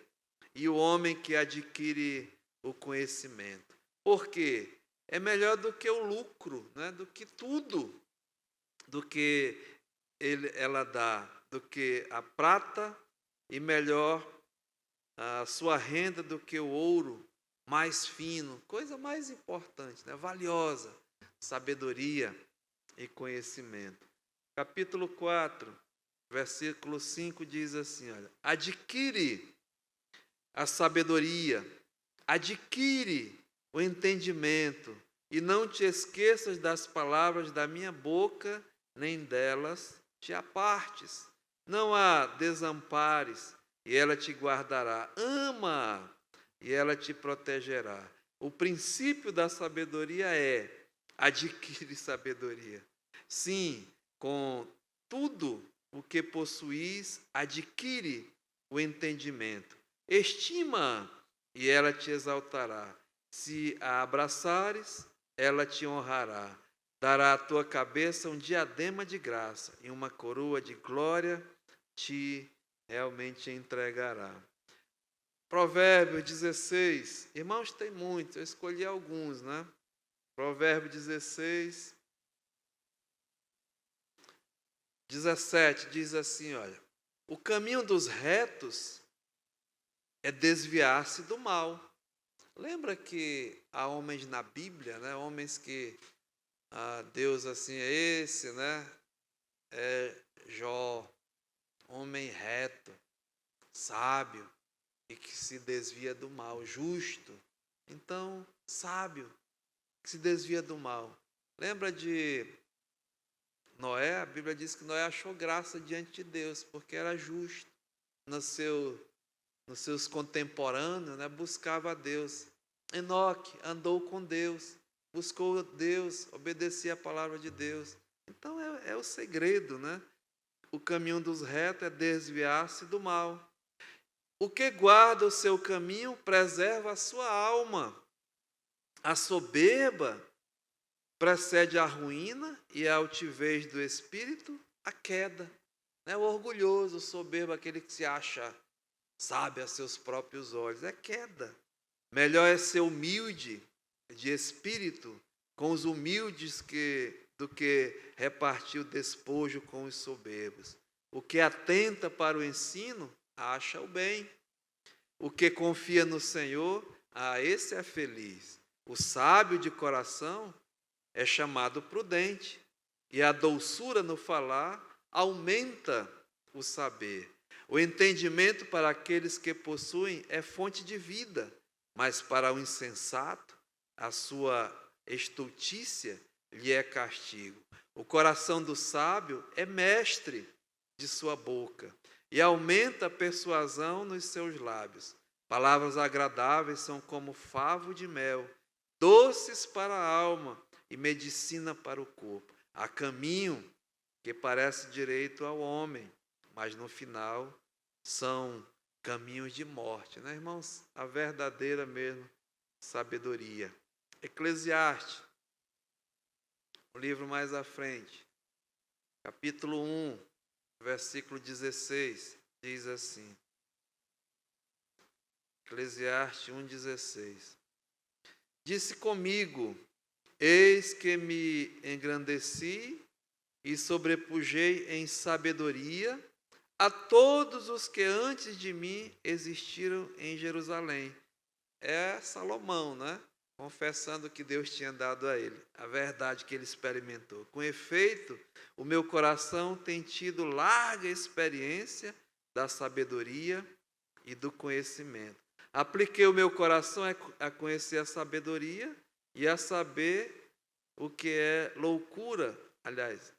A: e o homem que adquire o conhecimento. Porque é melhor do que o lucro, do que tudo, do que ela dá, do que a prata, e melhor a sua renda do que o ouro mais fino, coisa mais importante, valiosa, sabedoria e conhecimento. Capítulo 4, versículo 5 diz assim, olha, adquire a sabedoria, adquire o entendimento, e não te esqueças das palavras da minha boca, nem delas te apartes. Não a desampares, e ela te guardará. Ama, e ela te protegerá. O princípio da sabedoria é: adquire sabedoria. Sim, com tudo o que possuís, adquire o entendimento. Estima-a, e ela te exaltará. Se a abraçares, ela te honrará. Dará à tua cabeça um diadema de graça, e uma coroa de glória te realmente entregará. Provérbios 16. Irmãos, tem muitos, eu escolhi alguns, né? Provérbio 16, 17 diz assim, olha: o caminho dos retos é desviar-se do mal. Lembra que há homens na Bíblia, né? Homens que Deus assim é esse, né? É Jó, homem reto, sábio e que se desvia do mal, justo. Então, sábio que se desvia do mal. Lembra de Noé? A Bíblia diz que Noé achou graça diante de Deus, porque era justo. Nos seus contemporâneos, né, buscava a Deus. Enoque andou com Deus, buscou Deus, obedecia a palavra de Deus. Então é o segredo, né? O caminho dos retos é desviar-se do mal. O que guarda o seu caminho preserva a sua alma. A soberba precede a ruína e a altivez do espírito, a queda. O orgulhoso, o soberbo, aquele que se acha sabe a seus próprios olhos, é queda. Melhor é ser humilde de espírito com os humildes do que repartir o despojo com os soberbos. O que atenta para o ensino, acha o bem. O que confia no Senhor, esse é feliz. O sábio de coração é chamado prudente, e a doçura no falar aumenta o saber. O entendimento para aqueles que possuem é fonte de vida, mas para o insensato, a sua estultícia lhe é castigo. O coração do sábio é mestre de sua boca e aumenta a persuasão nos seus lábios. Palavras agradáveis são como favo de mel, doces para a alma e medicina para o corpo. Há caminho que parece direito ao homem, mas no final são caminhos de morte, né, irmãos? A verdadeira mesmo sabedoria. Eclesiastes, o livro mais à frente, capítulo 1, versículo 16, diz assim. Eclesiastes 1,16. Disse comigo: eis que me engrandeci e sobrepujei em sabedoria a todos os que antes de mim existiram em Jerusalém. É Salomão, né? Confessando que Deus tinha dado a ele, a verdade que ele experimentou. Com efeito, o meu coração tem tido larga experiência da sabedoria e do conhecimento. Apliquei o meu coração a conhecer a sabedoria e a saber o que é loucura. Aliás,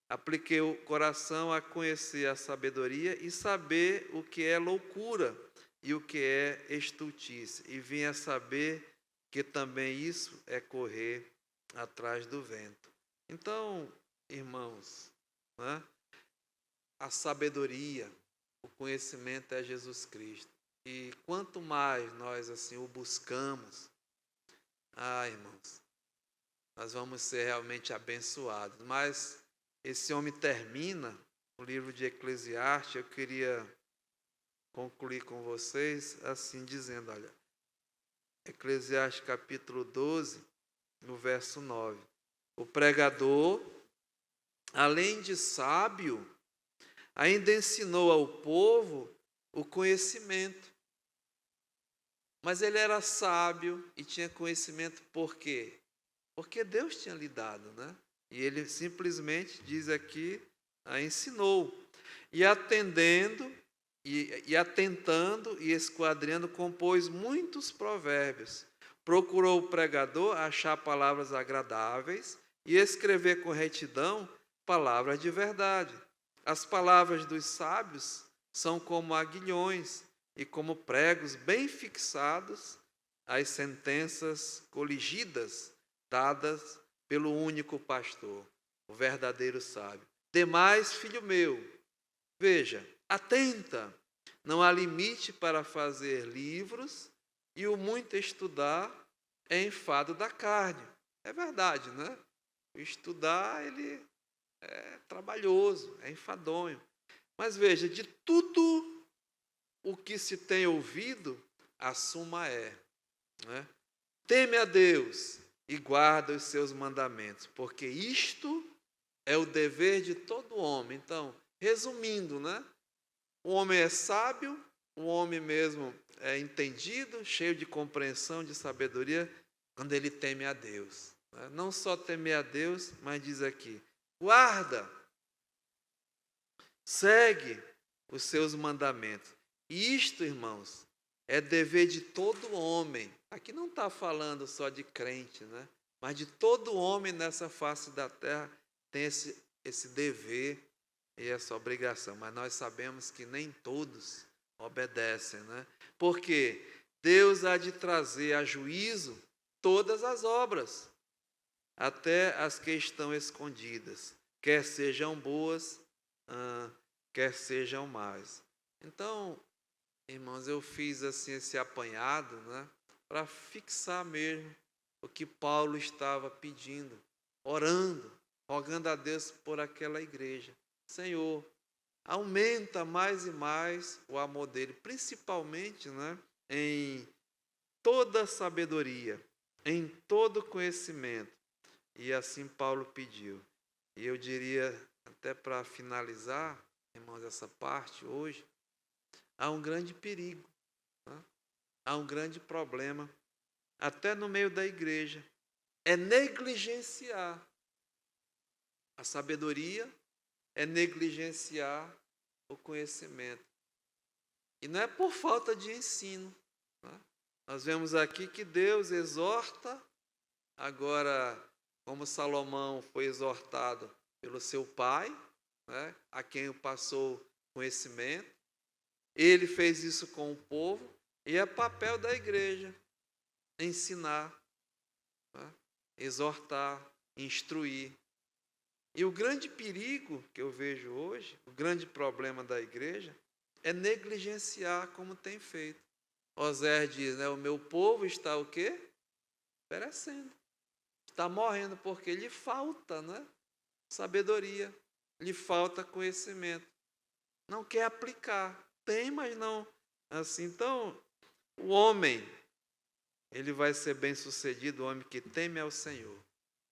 A: apliquei o coração a conhecer a sabedoria e saber o que é loucura e o que é estultice. E vim a saber que também isso é correr atrás do vento. Então, irmãos, né, a sabedoria, o conhecimento é Jesus Cristo. E quanto mais nós assim o buscamos, irmãos, nós vamos ser realmente abençoados. Mas esse homem termina o livro de Eclesiastes. Eu queria concluir com vocês assim dizendo, olha, Eclesiastes capítulo 12, no verso 9. O pregador, além de sábio, ainda ensinou ao povo o conhecimento. Mas ele era sábio e tinha conhecimento por quê? Porque Deus tinha lhe dado, né? E ele simplesmente diz aqui, ensinou. E atendendo, e atentando e esquadrinhando, compôs muitos provérbios. Procurou o pregador achar palavras agradáveis e escrever com retidão palavras de verdade. As palavras dos sábios são como aguilhões e como pregos bem fixados às sentenças coligidas dadas pelo único pastor, o verdadeiro sábio. Demais, filho meu, veja, atenta, Não há limite para fazer livros, e o muito estudar é enfado da carne. É verdade, né? O estudar, ele é trabalhoso, é enfadonho. Mas veja, de tudo o que se tem ouvido, a suma é, né? Teme a Deus e guarda os seus mandamentos, porque isto é o dever de todo homem. Então, resumindo, né? O homem é sábio, o homem mesmo é entendido, cheio de compreensão, de sabedoria, quando ele teme a Deus. Né? Não só temer a Deus, mas diz aqui, guarda, segue os seus mandamentos. E isto, irmãos, é dever de todo homem. Aqui não está falando só de crente, né? Mas de todo homem nessa face da terra tem esse dever e essa obrigação. Mas nós sabemos que nem todos obedecem, né? Porque Deus há de trazer a juízo todas as obras, até as que estão escondidas, quer sejam boas, quer sejam más. Então, irmãos, eu fiz assim esse apanhado, né, para fixar mesmo o que Paulo estava pedindo, orando, rogando a Deus por aquela igreja. Senhor, aumenta mais e mais o amor dele, principalmente, né, em toda sabedoria, em todo conhecimento. E assim Paulo pediu. E eu diria, até para finalizar, irmãos, essa parte hoje, há um grande perigo, né? Há um grande problema, até no meio da igreja, é negligenciar a sabedoria, é negligenciar o conhecimento. E não é por falta de ensino, né? Nós vemos aqui que Deus exorta, agora, como Salomão foi exortado pelo seu pai, né, a quem passou conhecimento, ele fez isso com o povo, e é papel da igreja ensinar, né, exortar, instruir. E o grande perigo que eu vejo hoje, o grande problema da igreja, é negligenciar como tem feito. Osés diz, né, o meu povo está o quê? Perecendo. Está morrendo porque lhe falta, né, sabedoria, lhe falta conhecimento. Não quer aplicar. Tem, mas não. Assim, então, o homem, ele vai ser bem-sucedido, o homem que teme ao Senhor,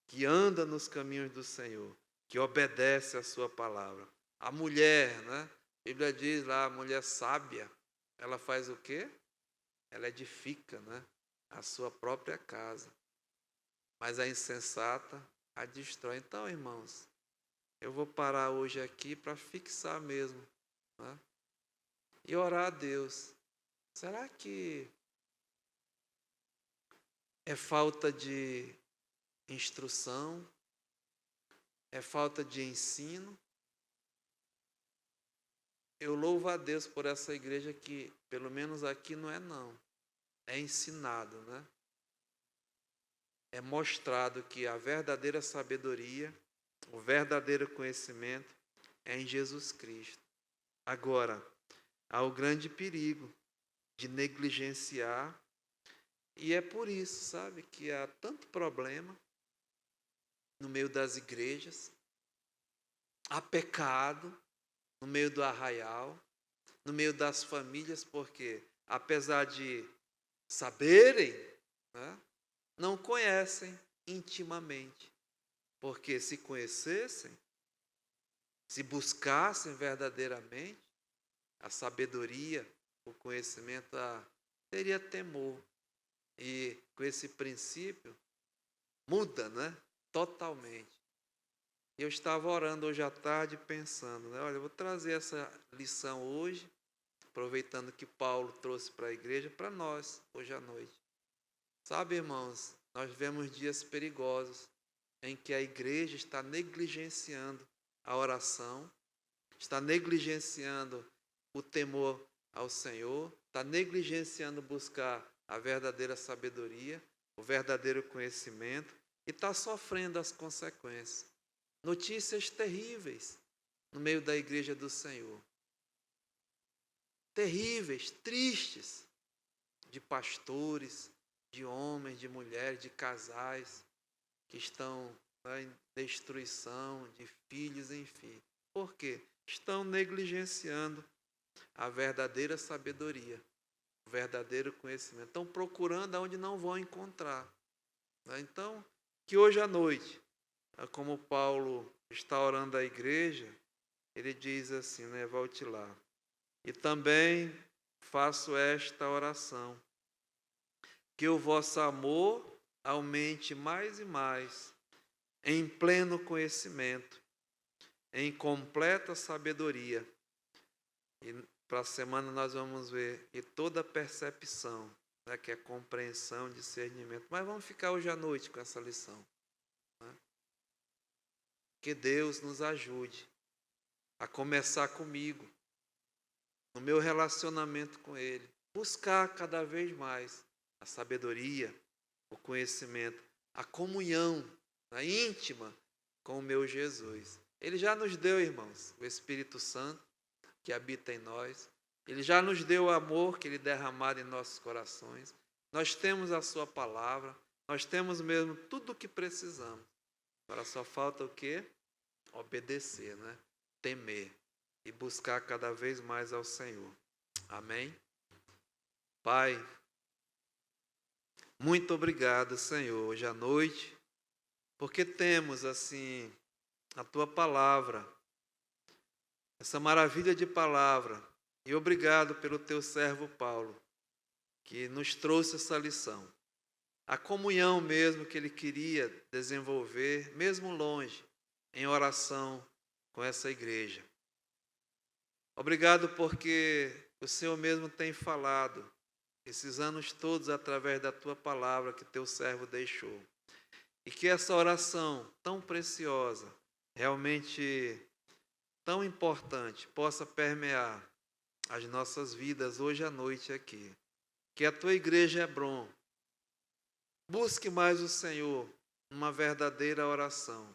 A: que anda nos caminhos do Senhor, que obedece a sua palavra. A mulher, né? A Bíblia diz lá, a mulher sábia, ela faz o quê? Ela edifica, né, a sua própria casa. Mas a insensata a destrói. Então, irmãos, eu vou parar hoje aqui para fixar mesmo, né? E orar a Deus. Será que é falta de instrução? É falta de ensino? Eu louvo a Deus por essa igreja que, pelo menos aqui, não é não. É ensinado, né? É mostrado que a verdadeira sabedoria, o verdadeiro conhecimento é em Jesus Cristo. Agora, há o grande perigo de negligenciar, e é por isso, sabe, que há tanto problema no meio das igrejas, há pecado no meio do arraial, no meio das famílias, porque apesar de saberem, né, não conhecem intimamente, porque se conhecessem, se buscassem verdadeiramente a sabedoria, o conhecimento, teria temor. E com esse princípio, muda, né, totalmente. Eu estava orando hoje à tarde, pensando, né, olha, eu vou trazer essa lição hoje, aproveitando que Paulo trouxe para a igreja, para nós, hoje à noite. Sabe, irmãos, nós vemos dias perigosos em que a igreja está negligenciando a oração, está negligenciando o temor ao Senhor, está negligenciando buscar a verdadeira sabedoria, o verdadeiro conhecimento, e está sofrendo as consequências. Notícias terríveis no meio da igreja do Senhor. terríveis, tristes, de pastores, de homens, de mulheres, de casais que estão em destruição, de filhos, enfim. Por quê? Estão negligenciando a verdadeira sabedoria, o verdadeiro conhecimento. Estão procurando onde não vão encontrar. Então, que hoje à noite, como Paulo está orando à igreja, ele diz assim, né, volte lá. E também faço esta oração, que o vosso amor aumente mais e mais, em pleno conhecimento, em completa sabedoria. E para a semana nós vamos ver, e toda percepção, né, que é compreensão, discernimento. Mas vamos ficar hoje à noite com essa lição. Né? Que Deus nos ajude a começar comigo, no meu relacionamento com Ele, buscar cada vez mais a sabedoria, o conhecimento, a comunhão a íntima com o meu Jesus. Ele já nos deu, irmãos, o Espírito Santo que habita em nós. Ele já nos deu o amor que Ele derramado em nossos corações. Nós temos a Sua palavra, nós temos mesmo tudo o que precisamos. Agora só falta o quê? Obedecer, né? Temer e buscar cada vez mais ao Senhor. Amém? Pai, muito obrigado, Senhor, hoje à noite, porque temos, assim, a Tua palavra, essa maravilha de palavra, e obrigado pelo Teu servo Paulo, que nos trouxe essa lição. A comunhão mesmo que ele queria desenvolver, mesmo longe, em oração com essa igreja. Obrigado porque o Senhor mesmo tem falado esses anos todos através da Tua palavra que Teu servo deixou. E que essa oração tão preciosa, realmente tão importante, possa permear as nossas vidas hoje à noite aqui. Que a Tua igreja Hebron busque mais o Senhor numa verdadeira oração.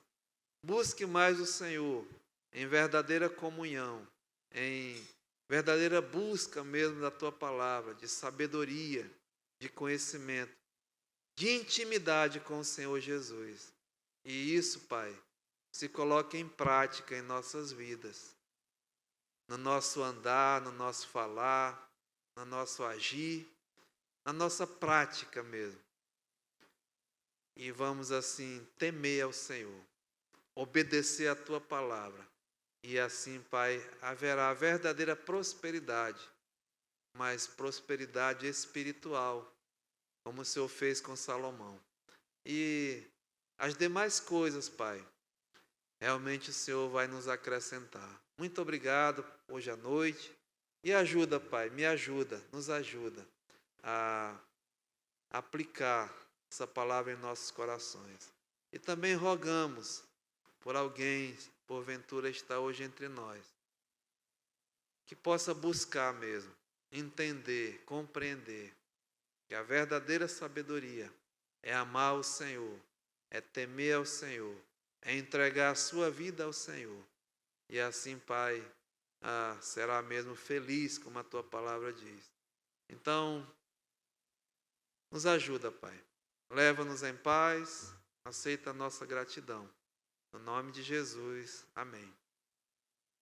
A: Busque mais o Senhor em verdadeira comunhão, em verdadeira busca mesmo da Tua palavra, de sabedoria, de conhecimento, de intimidade com o Senhor Jesus. E isso, Pai, se coloque em prática em nossas vidas, no nosso andar, no nosso falar, no nosso agir, na nossa prática mesmo. E vamos assim temer ao Senhor, obedecer a Tua palavra. E assim, Pai, haverá verdadeira prosperidade, mas prosperidade espiritual, como o Senhor fez com Salomão. E as demais coisas, Pai, realmente o Senhor vai nos acrescentar. Muito obrigado hoje à noite. E ajuda, Pai, me ajuda, nos ajuda a aplicar essa palavra em nossos corações. E também rogamos por alguém, porventura está hoje entre nós, que possa buscar mesmo, entender, compreender que a verdadeira sabedoria é amar o Senhor, é temer ao Senhor, é entregar a sua vida ao Senhor. E assim, Pai, será mesmo feliz, como a Tua palavra diz. Então, nos ajuda, Pai. Leva-nos em paz, aceita a nossa gratidão. No nome de Jesus, amém.